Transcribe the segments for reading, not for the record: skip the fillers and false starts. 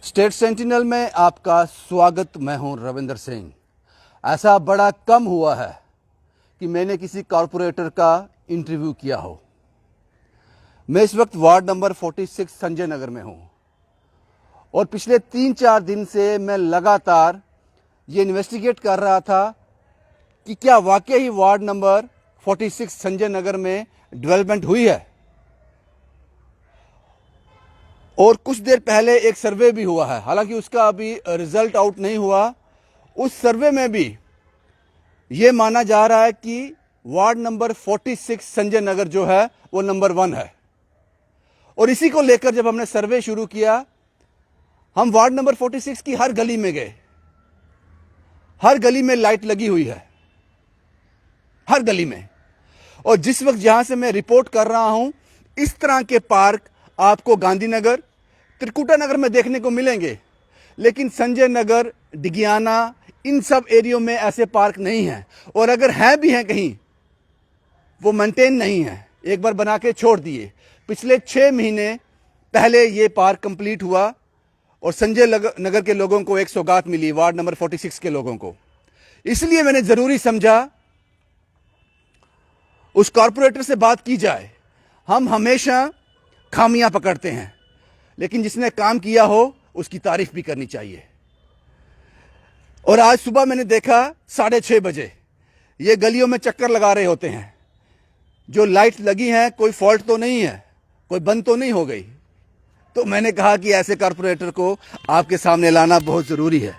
State sentinel में आपका स्वागत। मैं हूं रविंद्र सिंह। ऐसा बड़ा कम हुआ है कि मैंने किसी कॉरपोरेटर का इंटरव्यू किया हो। मैं इस वक्त वार्ड नंबर 46 संजय नगर में हूं और पिछले 3-4 दिन से मैं लगातार ये इन्वेस्टिगेट कर रहा था कि क्या वाकई ही वार्ड नंबर 46 संजय नगर में डेवलपमेंट हुई है। और कुछ देर पहले एक सर्वे भी हुआ है, हालांकि उसका अभी रिजल्ट आउट नहीं हुआ। उस सर्वे में भी ये माना जा रहा है कि वार्ड नंबर 46 संजय नगर जो है वो नंबर 1 है। और इसी को लेकर जब हमने सर्वे शुरू किया, हम वार्ड नंबर 46 की हर गली में गए। हर गली में लाइट लगी हुई है, हर गली में। और जिस वक्त जहां से मैं रिपोर्ट कर रहा हूं, इस तरह के पार्क आपको गांधीनगर, त्रिकुटा नगर में देखने को मिलेंगे, लेकिन संजय नगर, डिगियाना, इन सब एरियो में ऐसे पार्क नहीं हैं। और अगर हैं भी हैं कहीं, वो मेंटेन नहीं है, एक बार बना के छोड़ दिए। पिछले 6 महीने पहले ये पार्क कंप्लीट हुआ और संजय नगर के लोगों को एक सौगात मिली, वार्ड नंबर 46 के लोगों को। इसलिए मैंने जरूरी समझा उस कॉरपोरेटर से बात की जाए। हम हमेशा खामियां पकड़ते हैं, लेकिन जिसने काम किया हो उसकी तारीफ भी करनी चाहिए। और आज सुबह मैंने देखा 6:30 बजे ये गलियों में चक्कर लगा रहे होते हैं। जो लाइट लगी हैं, कोई फॉल्ट तो नहीं है, कोई बंद तो नहीं हो गई। तो मैंने कहा कि ऐसे कॉरपोरेटर को आपके सामने लाना बहुत जरूरी है,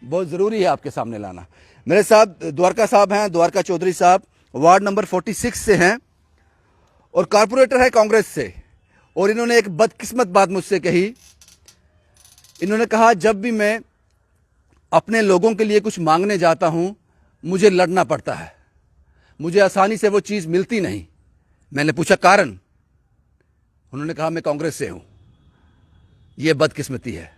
बहुत जरूरी है आपके सामने लाना। मेरे साथ द्वारका साहब हैं, द्वारका चौधरी साहब, वार्ड नंबर 46 से हैं और कॉरपोरेटर है कांग्रेस से। और इन्होंने एक बदकिस्मत बात मुझसे कही। इन्होंने कहा, जब भी मैं अपने लोगों के लिए कुछ मांगने जाता हूं, मुझे लड़ना पड़ता है, मुझे आसानी से वो चीज मिलती नहीं। मैंने पूछा कारण? उन्होंने कहा, मैं कांग्रेस से हूं। ये बदकिस्मती है।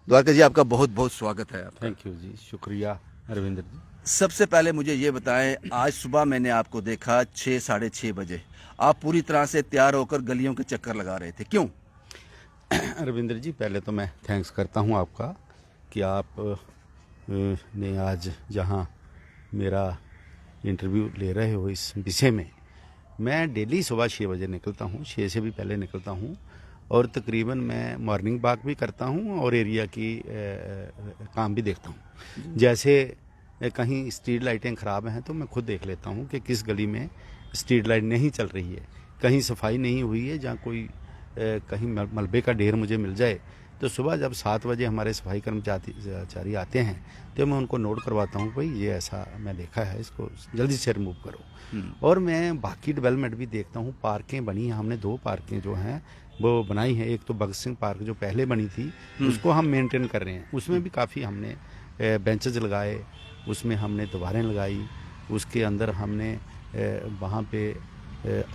द्वारका जी, आपका बहुत बहुत स्वागत है। थैंक यू जी, शुक्रिया अरविंदर जी। सबसे पहले मुझे ये बताएं, आज सुबह मैंने आपको देखा 6-6:30 बजे आप पूरी तरह से तैयार होकर गलियों के चक्कर लगा रहे थे, क्यों? अरविंदर जी, पहले तो मैं थैंक्स करता हूं आपका कि आप ने आज जहां मेरा इंटरव्यू ले रहे हो इस विषय में। मैं डेली सुबह 6 बजे निकलता हूं, 6 से भी पहले निकलता हूं और तकरीबन मैं मॉर्निंग वॉक भी करता हूं और एरिया की काम भी देखता हूं। जैसे कहीं स्ट्रीट लाइटें ख़राब हैं तो मैं खुद देख लेता हूं कि किस गली में स्ट्रीट लाइट नहीं चल रही है, कहीं सफाई नहीं हुई है, जहाँ कोई कहीं मलबे का ढेर मुझे मिल जाए तो सुबह जब 7 बजे हमारे सफाई कर्मचारी आते हैं तो मैं उनको नोट करवाता हूँ, भाई ये ऐसा मैं देखा है, इसको जल्दी से रिमूव करो। और मैं बाकी डेवलपमेंट भी देखता हूँ। पार्कें बनी हैं, हमने 2 पार्कें जो हैं वो बनाई हैं। एक तो भगत सिंह पार्क जो पहले बनी थी उसको हम मेंटेन कर रहे हैं, उसमें भी काफ़ी हमने बेंचेज लगाए, उसमें हमने दीवारें लगाई, उसके अंदर हमने वहाँ पे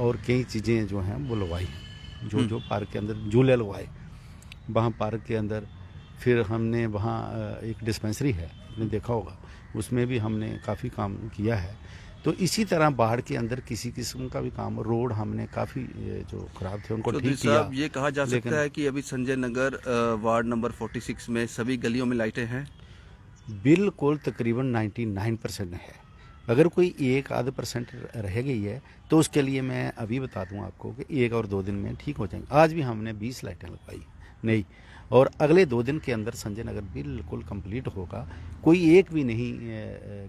और कई चीज़ें जो हैं वो लगवाई हैं। जो पार्क के अंदर झूले लगवाए वहाँ पार्क के अंदर। फिर हमने वहाँ एक डिस्पेंसरी है, आपने देखा होगा, उसमें भी हमने काफ़ी काम किया है। तो इसी तरह बाहर के अंदर किसी किस्म का भी काम, रोड हमने काफ़ी जो खराब थे उनको ठीक किया। ये कहा जा सकता है कि अभी संजय नगर वार्ड नंबर 46 में सभी गलियों में लाइटें हैं? बिल्कुल, तकरीबन 99% है। अगर कोई 1-आध% रह गई है तो उसके लिए मैं अभी बता दूं आपको कि 1 और 2 दिन में ठीक हो जाएंगे। आज भी हमने 20 लाइटें लगवाई नहीं, और अगले 2 दिन के अंदर संजय नगर बिल्कुल कंप्लीट होगा। कोई एक भी नहीं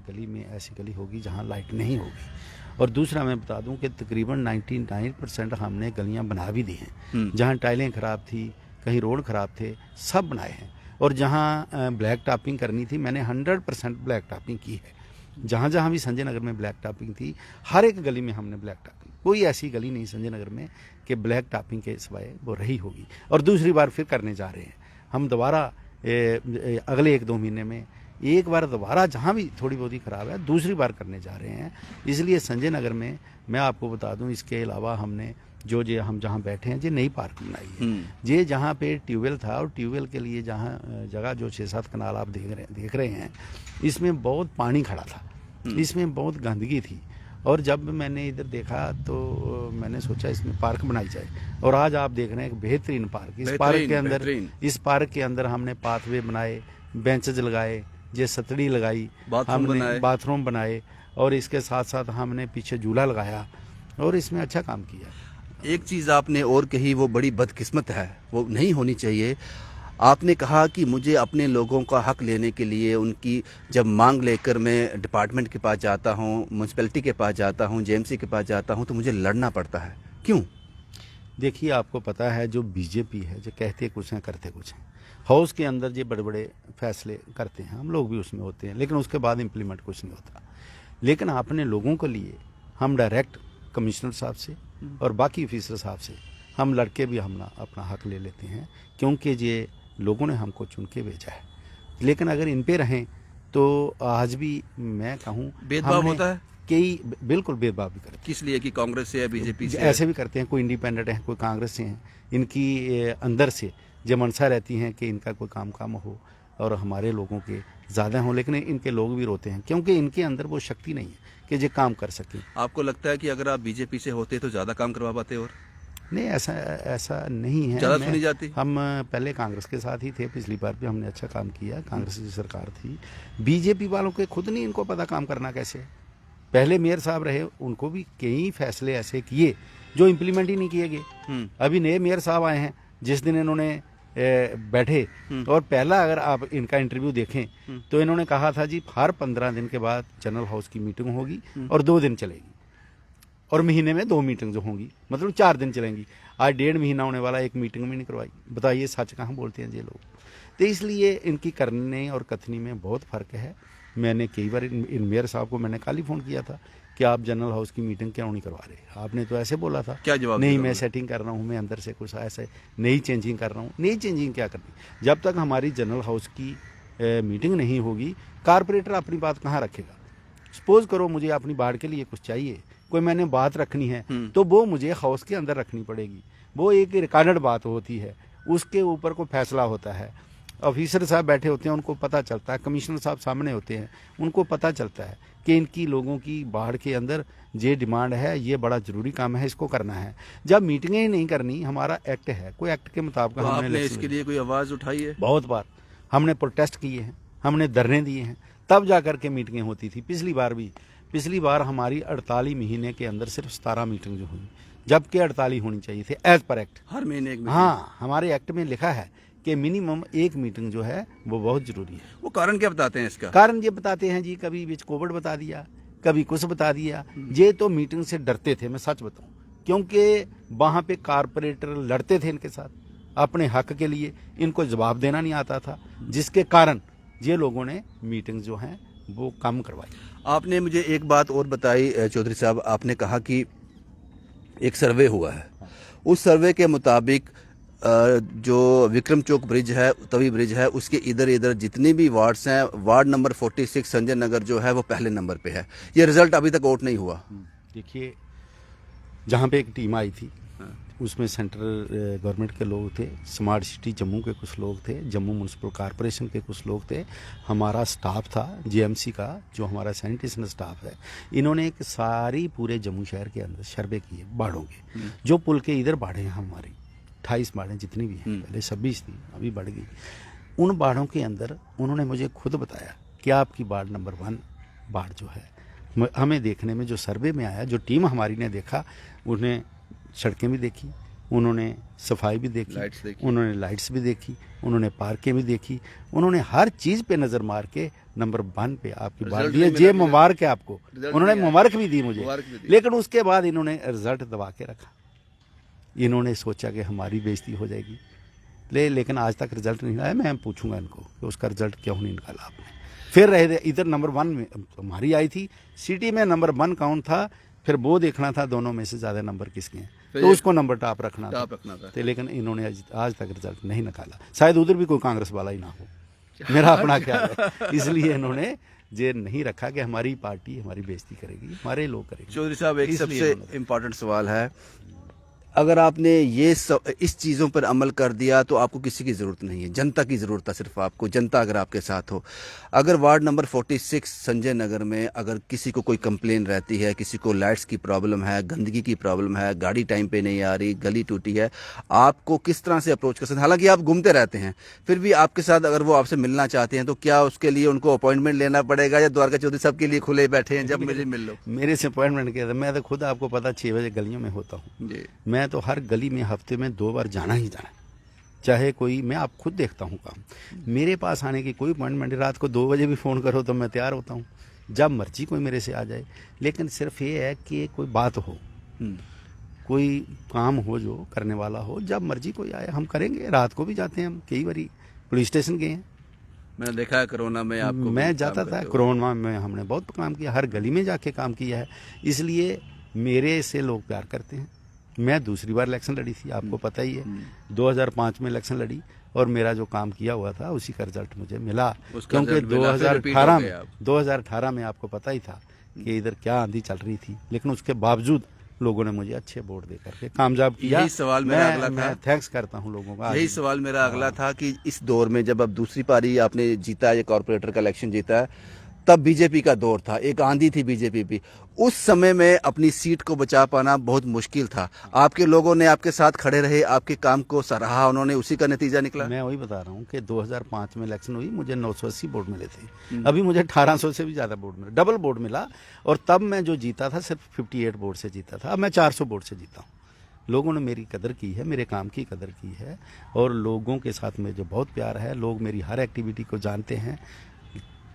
गली में ऐसी गली होगी जहां लाइट नहीं होगी। और दूसरा मैं बता दूं कि तकरीबन 99% हमने गलियां बना भी दी हैं। जहां टाइलें ख़राब थी, कहीं रोड ख़राब थे, सब बनाए हैं। और जहां ब्लैक टॉपिंग करनी थी, मैंने 100% ब्लैक टॉपिंग की है। जहाँ जहाँ भी संजय नगर में ब्लैक टॉपिंग थी, हर एक गली में हमने ब्लैक टॉपिंग, कोई ऐसी गली नहीं संजय नगर में कि ब्लैक टॉपिंग के सिवाय वो रही होगी। और दूसरी बार फिर करने जा रहे हैं हम दोबारा अगले 1-2 महीने में। एक बार दोबारा जहाँ भी थोड़ी बहुत ही ख़राब है, दूसरी बार करने जा रहे हैं। इसलिए संजय नगर में मैं आपको बता दूं, इसके अलावा हमने जो हम जहाँ बैठे हैं, ये नई पार्क बनाई है। ये जहाँ पे ट्यूबवेल था, और ट्यूबवेल के लिए जहाँ जगह जो 6-7 कनाल आप देख रहे हैं, इसमें बहुत पानी खड़ा था, इसमें बहुत गंदगी थी। और जब मैंने इधर देखा तो मैंने सोचा इसमें पार्क बनाई जाए, और आज आप देख रहे हैं एक बेहतरीन पार्क। इस पार्क के अंदर हमने पाथवे बनाए, बेंचेज लगाए, ये सतड़ी लगाई, हमने बाथरूम बनाए, और इसके साथ साथ हमने पीछे झूला लगाया, और इसमें अच्छा काम किया। एक चीज़ आपने और कही, वो बड़ी बदकिस्मत है, वो नहीं होनी चाहिए। आपने कहा कि मुझे अपने लोगों का हक लेने के लिए उनकी जब मांग लेकर मैं डिपार्टमेंट के पास जाता हूँ, म्यूनसिपैलिटी के पास जाता हूँ, जेएमसी के पास जाता हूँ, तो मुझे लड़ना पड़ता है। क्यों? देखिए, आपको पता है जो बीजेपी है, जो कहते कुछ हैं करते कुछ हैं। हाउस के अंदर जो बड़े बड़े फैसले करते हैं, हम लोग भी उसमें होते हैं, लेकिन उसके बाद इम्प्लीमेंट कुछ नहीं होता। लेकिन अपने लोगों के लिए हम डायरेक्ट कमिश्नर साहब से और बाकी ऑफिसर साहब से हम लड़के भी हम अपना हक ले लेते हैं, क्योंकि ये लोगों ने हमको चुन के भेजा है। लेकिन अगर इन पे रहें तो आज भी मैं कहूँ भेदभाव होता है। कई बिल्कुल भेदभाव भी करते हैं। किस लिए? कि कांग्रेस से या बीजेपी से? ऐसे भी करते हैं, कोई इंडिपेंडेंट है, कोई कांग्रेस से हैं। इनकी अंदर से जो मनसा रहती हैं कि इनका कोई काम हो और हमारे लोगों के ज़्यादा हों, लेकिन इनके लोग भी रोते हैं क्योंकि इनके अंदर वो शक्ति नहीं है कि जो काम कर सकें। आपको लगता है कि अगर आप बीजेपी से होते तो ज़्यादा काम करवा पाते? और नहीं, ऐसा नहीं है। ज़्यादा सुनी जाती। हम पहले कांग्रेस के साथ ही थे, पिछली बार भी हमने अच्छा काम किया, कांग्रेस की सरकार थी। बीजेपी वालों के खुद नहीं इनको पता काम करना कैसे है। पहले मेयर साहब रहे, उनको भी कई फैसले ऐसे किए जो इम्प्लीमेंट ही नहीं किए गए। अभी नए मेयर साहब आए हैं, जिस दिन इन्होंने बैठे और पहला अगर आप इनका इंटरव्यू देखें तो इन्होंने कहा था जी हर 15 दिन के बाद जनरल हाउस की मीटिंग होगी और 2 दिन चलेगी, और महीने में 2 मीटिंग जो होंगी, मतलब 4 दिन चलेंगी। आज 1.5 महीना होने वाला, एक मीटिंग भी नहीं करवाई। बताइए सच कहाँ बोलते हैं ये लोग। तो इसलिए इनकी करने और कथनी में बहुत फ़र्क है। मैंने कई बार इन मेयर साहब को मैंने कल ही फ़ोन किया था कि आप जनरल हाउस की मीटिंग क्यों नहीं करवा रहे। आपने तो ऐसे बोला था। क्या जवाब? नहीं, मैं सेटिंग कर रहा हूँ, मैं अंदर से कुछ ऐसे नई चेंजिंग कर रहा हूँ। नई चेंजिंग क्या करनी? जब तक हमारी जनरल हाउस की मीटिंग नहीं होगी, कारपोरेटर अपनी बात कहाँ रखेगा? सपोज करो मुझे अपनी बाढ़ के लिए कुछ चाहिए, कोई मैंने बात रखनी है, तो वो मुझे हाउस के अंदर रखनी पड़ेगी। वो एक रिकॉर्डेड बात होती है, उसके ऊपर कोई फैसला होता है। ऑफिसर साहब बैठे होते हैं, उनको पता चलता है, कमिश्नर साहब सामने होते हैं, उनको पता चलता है कि इनकी लोगों की बाढ़ के अंदर ये डिमांड है, ये बड़ा जरूरी काम है, इसको करना है। जब मीटिंगें ही नहीं करनी, हमारा एक्ट है, कोई एक्ट के मुताबिक तो हमने इसके लिए कोई आवाज़ उठाई है? बहुत बार हमने प्रोटेस्ट किए हैं, हमने धरने दिए हैं, तब जा करके मीटिंगें होती थी। पिछली बार हमारी 48 महीने के अंदर सिर्फ 17 मीटिंग जो हुई, जबकि 48 होनी चाहिए थे एज पर एक्ट। हर महीने एक मीटिंग। हाँ, हमारे एक्ट में लिखा है कि मिनिमम 1 मीटिंग जो है वो बहुत जरूरी है। वो कारण क्या बताते हैं इसका? कारण ये बताते हैं जी, कभी बीच कोविड बता दिया, कभी कुछ बता दिया। ये तो मीटिंग से डरते थे, मैं सच बताऊं, क्योंकि वहां पे कारपोरेटर लड़ते थे इनके साथ अपने हक के लिए, इनको जवाब देना नहीं आता था, जिसके कारण ये लोगों ने मीटिंग जो है वो कम करवाई। आपने मुझे एक बात और बताई चौधरी साहब, आपने कहा कि एक सर्वे हुआ है, उस सर्वे के मुताबिक जो विक्रम चौक ब्रिज है, तवी ब्रिज है, उसके इधर जितने भी वार्ड्स हैं, वार्ड नंबर 46 संजय नगर जो है वो पहले नंबर पे है। ये रिजल्ट अभी तक आउट नहीं हुआ। देखिए, जहाँ पे एक टीम आई थी उसमें सेंट्रल गवर्नमेंट के लोग थे, स्मार्ट सिटी जम्मू के कुछ लोग थे, जम्मू म्यूनसिपल कॉरपोरेशन के कुछ लोग थे, हमारा स्टाफ था जेएमसी का, जो हमारा सैनिटेशन स्टाफ है। इन्होंने एक सारी पूरे जम्मू शहर के अंदर सर्वे किए बाढ़ों के। जो पुल के इधर बाढ़ें हैं हमारी 28 बाढ़ें जितनी भी हैं, पहले 26 थी, अभी बढ़ गई। उन बाढ़ों के अंदर उन्होंने मुझे खुद बताया कि आपकी बाढ़ नंबर 1 बाढ़ जो है, हमें देखने में जो सर्वे में आया, जो टीम हमारी ने देखा, उन्हें सड़कें भी देखी, उन्होंने सफाई भी देखी, उन्होंने लाइट्स भी देखी, उन्होंने पार्कें भी देखी, उन्होंने हर चीज़ पे नज़र मार के नंबर 1 पे आपकी बात दी है। ये मुबारक है आपको, उन्होंने मुबारक भी दी मुझे। लेकिन उसके बाद इन्होंने रिजल्ट दबा के रखा। इन्होंने सोचा कि हमारी बेइज्जती हो जाएगी, लेकिन आज तक रिजल्ट नहीं आया। मैं पूछूंगा इनको कि उसका रिजल्ट क्यों नहीं निकाला आपने। फिर रहे इधर नंबर 1 में हमारी आई थी, सिटी में नंबर 1 कौन था, फिर वो देखना था दोनों में से ज़्यादा नंबर किसके हैं, तो उसको नंबर टॉप रखना था। तो लेकिन इन्होंने आज तक रिजल्ट नहीं निकाला। शायद उधर भी कोई कांग्रेस वाला ही ना हो, मेरा अपना ख्याल है। इसलिए इन्होंने ये नहीं रखा कि हमारी पार्टी हमारी बेइज्जती करेगी, हमारे लोग करेंगे। चौधरी साहब, एक सबसे इम्पोर्टेंट सवाल है, अगर आपने इस चीज़ों पर अमल कर दिया तो आपको किसी की ज़रूरत नहीं है, जनता की ज़रूरत है, सिर्फ आपको जनता अगर आपके साथ हो। अगर वार्ड नंबर 46 संजय नगर में अगर किसी को कोई कंप्लेन रहती है, किसी को लाइट्स की प्रॉब्लम है, गंदगी की प्रॉब्लम है, गाड़ी टाइम पे नहीं आ रही, गली टूटी है, आपको किस तरह से अप्रोच कर सकते हैं? हालांकि आप घूमते रहते हैं, फिर भी आपके साथ अगर वो आपसे मिलना चाहते हैं तो क्या उसके लिए उनको अपॉइंटमेंट लेना पड़ेगा, या द्वारका चौधरी साहब के लिए खुले बैठे हैं, जब मुझे मिल लो? मेरे से अपॉइंटमेंट किया था, मैं तो खुद आपको पता 6 बजे गलियों में होता हूँ जी। मैं तो हर गली में हफ्ते में 2 बार जाना ही जाना, चाहे कोई, मैं आप खुद देखता हूँ काम। मेरे पास आने की कोई अपॉइंटमेंट, रात को 2 बजे भी फ़ोन करो तो मैं तैयार होता हूँ, जब मर्जी कोई मेरे से आ जाए। लेकिन सिर्फ ये है कि कोई बात हो, कोई काम हो जो करने वाला हो, जब मर्जी कोई आए हम करेंगे। रात को भी जाते हैं हम, कई बारी पुलिस स्टेशन गए हैं, मैंने देखा है कोरोना में आपको मैं भी जाता काम था। करते हुए। कोरोना में हमने बहुत काम किया, हर गली में जाके काम किया है, इसलिए मेरे से लोग प्यार करते हैं। मैं दूसरी बार इलेक्शन लड़ी थी, आपको पता ही है, 2005 में इलेक्शन लड़ी और मेरा जो काम किया हुआ था उसी का रिजल्ट मुझे मिला। उसका क्योंकि रिजल्ट मिला, फिर रिपीट हो गए आप। 2018 में आपको पता ही था कि इधर क्या आंधी चल रही थी, लेकिन उसके बावजूद लोगों ने मुझे अच्छे वोट दे करके कामयाब किया। यही सवाल मेरा अगला था। मैं थैंक्स करता हूँ लोगों का। यही सवाल मेरा अगला था कि इस दौर में जब अब दूसरी पारी आपने जीता है, ये कॉर्पोरेटर का इलेक्शन जीता है, तब बीजेपी का दौर था, एक आंधी थी बीजेपी भी। उस समय में अपनी सीट को बचा पाना बहुत मुश्किल था। आपके लोगों ने आपके साथ खड़े रहे, आपके काम को सराहा उन्होंने, उसी का नतीजा निकला। मैं वही बता रहा हूँ कि 2005 में इलेक्शन हुई, मुझे 980 वोट मिले थे, अभी मुझे 1800 से भी ज़्यादा वोट मिले, डबल वोट मिला। और तब मैं जो जीता था सिर्फ 58 वोट से जीता था, अब मैं 400 वोट से जीता हूँ। लोगों ने मेरी कदर की है, मेरे काम की कदर की है, और लोगों के साथ में जो बहुत प्यार है, लोग मेरी हर एक्टिविटी को जानते हैं।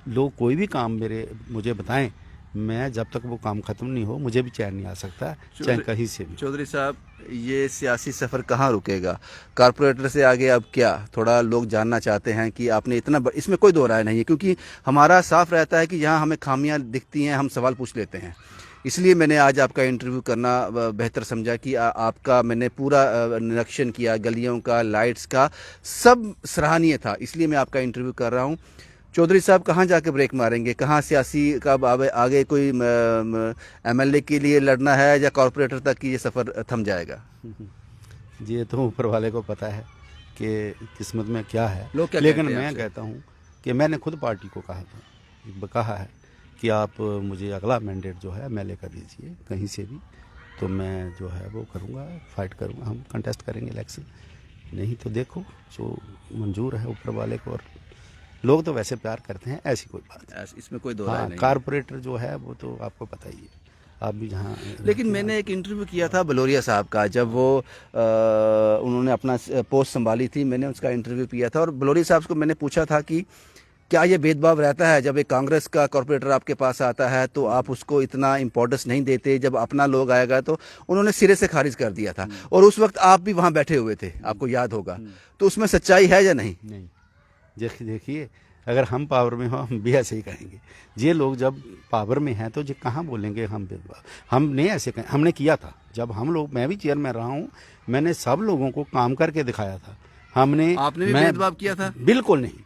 लोग कोई भी काम मुझे बताएं, मैं जब तक वो काम खत्म नहीं हो मुझे भी चैन नहीं आ सकता, चाहे कहीं से भी। चौधरी साहब, ये सियासी सफ़र कहाँ रुकेगा? कॉर्पोरेटर से आगे अब क्या? थोड़ा लोग जानना चाहते हैं कि आपने इतना इसमें कोई दो राय नहीं है, क्योंकि हमारा साफ रहता है कि यहाँ हमें खामियां दिखती हैं, हम सवाल पूछ लेते हैं। इसलिए मैंने आज आपका इंटरव्यू करना बेहतर समझा कि आपका मैंने पूरा निरीक्षण किया, गलियों का, लाइट्स का, सब सराहनीय था, इसलिए मैं आपका इंटरव्यू कर रहा हूँ। चौधरी साहब, कहाँ जाके ब्रेक मारेंगे? कहाँ सियासी का आगे कोई एमएलए के लिए लड़ना है, या कॉर्पोरेटर तक की ये सफ़र थम जाएगा? ये तो ऊपर वाले को पता है कि किस्मत में क्या है। लोग क्या लेकिन कहते हैं मैं आपसे? कहता हूँ कि मैंने खुद पार्टी को कहा है कि आप मुझे अगला मैंडेट जो है एमएलए का दीजिए कहीं से भी, तो मैं जो है वो करूँगा, फाइट करूँगा, हम कंटेस्ट करेंगे इलेक्शन। नहीं तो देखो जो मंजूर है ऊपर वाले को, और लोग तो वैसे प्यार करते हैं, ऐसी कोई बात है। इसमें कोई दो राय हाँ, नहीं। कारपोरेटर जो है वो तो आपको पता ही है, आप भी जहाँ। लेकिन मैंने एक इंटरव्यू किया था बलोरिया साहब का, जब वो उन्होंने अपना पोस्ट संभाली थी, मैंने उसका इंटरव्यू किया था, और बलोरिया साहब को मैंने पूछा था कि क्या ये भेदभाव रहता है, जब एक कांग्रेस का कॉर्पोरेटर आपके पास आता है तो आप उसको इतना इम्पोर्टेंस नहीं देते, जब अपना लोग आएगा तो? उन्होंने सिरे से खारिज कर दिया था, और उस वक्त आप भी वहाँ बैठे हुए थे, आपको याद होगा। तो उसमें सच्चाई है या नहीं? नहीं, देखिए, अगर हम पावर में हो हम भी ऐसे ही कहेंगे। ये लोग जब पावर में हैं तो ये कहाँ बोलेंगे हम भेदभाव? हमने ऐसे हमने किया था, जब मैं भी चेयरमैन रहा हूँ, मैंने सब लोगों को काम करके दिखाया था। आपने भी भेदभाव किया था? बिल्कुल नहीं।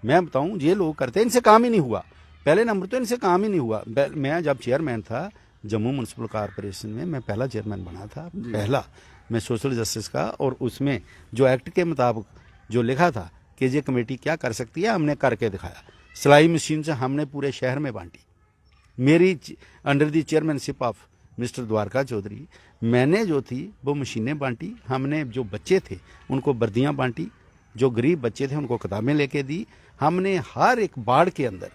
मैं बताऊं, ये लोग करते, इनसे काम ही नहीं हुआ। पहले नंबर तो इनसे काम ही नहीं हुआ। मैं जब चेयरमैन था जम्मू म्यूनसिपल कॉरपोरेशन में, मैं पहला चेयरमैन बना था, पहला मैं सोशल जस्टिस का, और उसमें जो एक्ट के मुताबिक जो लिखा था कि ये कमेटी क्या कर सकती है, हमने करके दिखाया। सिलाई मशीन से हमने पूरे शहर में बांटी, मेरी under the chairmanship of mister Dwarka Chaudhary, मैंने जो थी वो मशीनें बांटी। हमने जो बच्चे थे उनको वर्दियाँ बांटी, जो गरीब बच्चे थे उनको किताबें लेके दी। हमने हर एक वार्ड के अंदर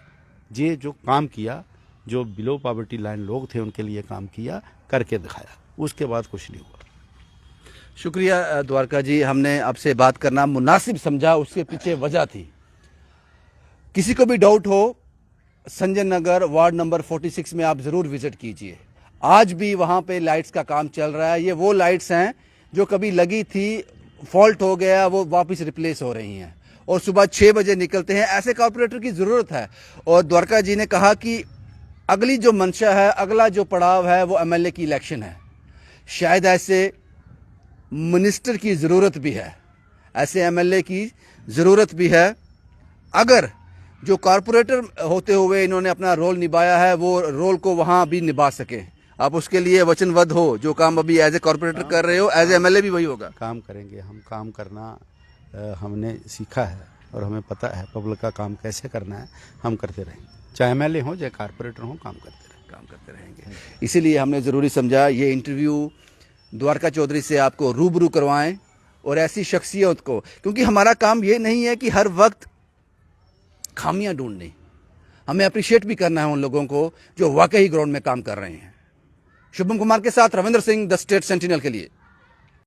ये जो काम किया, जो बिलो पॉवर्टी लाइन लोग थे उनके लिए काम किया, करके दिखाया। उसके बाद कुछ नहीं हुआ। शुक्रिया द्वारका जी, हमने आपसे बात करना मुनासिब समझा, उसके पीछे वजह थी। किसी को भी डाउट हो, संजय नगर वार्ड नंबर 46 में आप ज़रूर विजिट कीजिए। आज भी वहाँ पे लाइट्स का काम चल रहा है। ये वो लाइट्स हैं जो कभी लगी थी, फॉल्ट हो गया, वो वापस रिप्लेस हो रही हैं, और सुबह 6 बजे निकलते हैं। ऐसे कॉर्पोरेटर की ज़रूरत है। और द्वारका जी ने कहा कि अगली जो मंशा है, अगला जो पड़ाव है, वो एमएलए की इलेक्शन है। शायद ऐसे मिनिस्टर की ज़रूरत भी है, ऐसे एमएलए की ज़रूरत भी है। अगर जो कॉर्पोरेटर होते हुए इन्होंने अपना रोल निभाया है, वो रोल को वहाँ भी निभा सके। आप उसके लिए वचनबद्ध हो। जो काम अभी एज ए कॉर्पोरेटर कर रहे हो, एज ए एमएलए भी वही होगा। काम करेंगे हम, काम करना हमने सीखा है और हमें पता है पब्लिक का काम कैसे करना है, हम करते रहेंगे, चाहे एमएलए हो चाहे कॉर्पोरेटर हो, काम करते रहेंगे। इसीलिए हमने ज़रूरी समझा ये इंटरव्यू द्वारका चौधरी से आपको रूबरू करवाएं और ऐसी शख्सियत को, क्योंकि हमारा काम ये नहीं है कि हर वक्त खामियां ढूंढनी, हमें अप्रिशिएट भी करना है उन लोगों को जो वाकई ग्राउंड में काम कर रहे हैं। शुभम कुमार के साथ Ravindra Singh, the state sentinel के लिए।